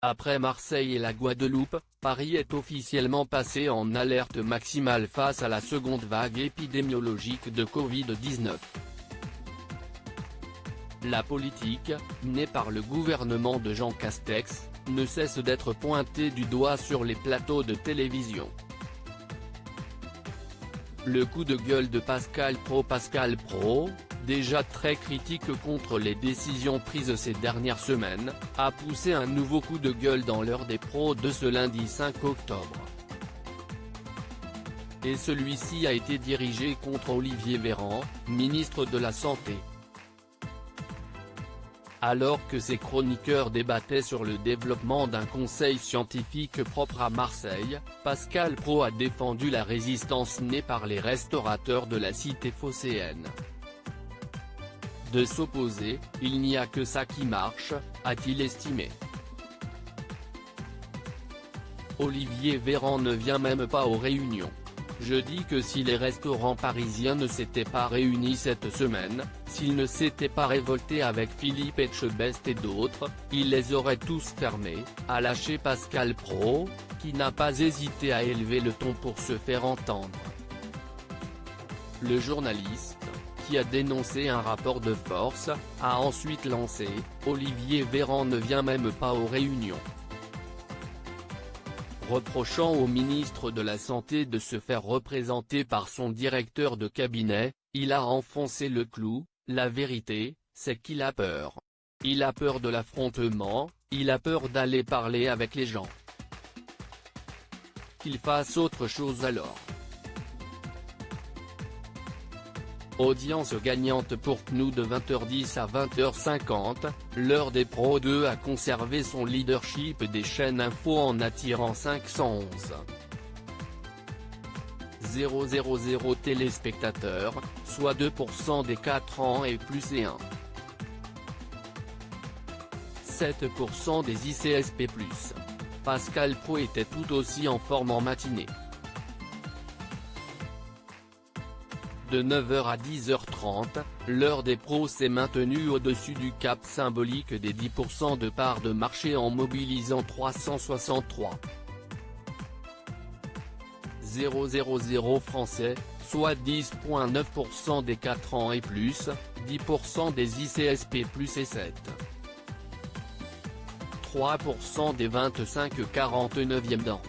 Après Marseille et la Guadeloupe, Paris est officiellement passé en alerte maximale face à la seconde vague épidémiologique de Covid-19. La politique, menée par le gouvernement de Jean Castex, ne cesse d'être pointée du doigt sur les plateaux de télévision. Le coup de gueule de Pascal Praud, déjà très critique contre les décisions prises ces dernières semaines, a poussé un nouveau coup de gueule dans l'heure des pros de ce lundi 5 octobre. Et celui-ci a été dirigé contre Olivier Véran, ministre de la Santé. Alors que ses chroniqueurs débattaient sur le développement d'un conseil scientifique propre à Marseille, Pascal Praud a défendu la résistance née par les restaurateurs de la cité phocéenne. De s'opposer, il n'y a que ça qui marche, a-t-il estimé. Olivier Véran ne vient même pas aux réunions. Je dis que si les restaurants parisiens ne s'étaient pas réunis cette semaine, s'ils ne s'étaient pas révoltés avec Philippe Etchebest et d'autres, ils les auraient tous fermés, a lâché Pascal Praud, qui n'a pas hésité à élever le ton pour se faire entendre. Le journaliste, qui a dénoncé un rapport de force, a ensuite lancé « Olivier Véran ne vient même pas aux réunions ». Reprochant au ministre de la Santé de se faire représenter par son directeur de cabinet, il a enfoncé le clou, la vérité, c'est qu'il a peur. Il a peur de l'affrontement, il a peur d'aller parler avec les gens. Qu'il fasse autre chose alors. Audience gagnante pour CNews de 20h10 à 20h50, l'heure des pros 2 a conservé son leadership des chaînes info en attirant 511 000 téléspectateurs, soit 2% des 4 ans et plus et 7% des ICSP+. Pascal Praud était tout aussi en forme en matinée. De 9h à 10h30, l'heure des pros s'est maintenue au-dessus du cap symbolique des 10% de part de marché en mobilisant 363 000 Français, soit 10,9% des 4 ans et plus, 10% des ICSP+ et 3% des 25-49e ans.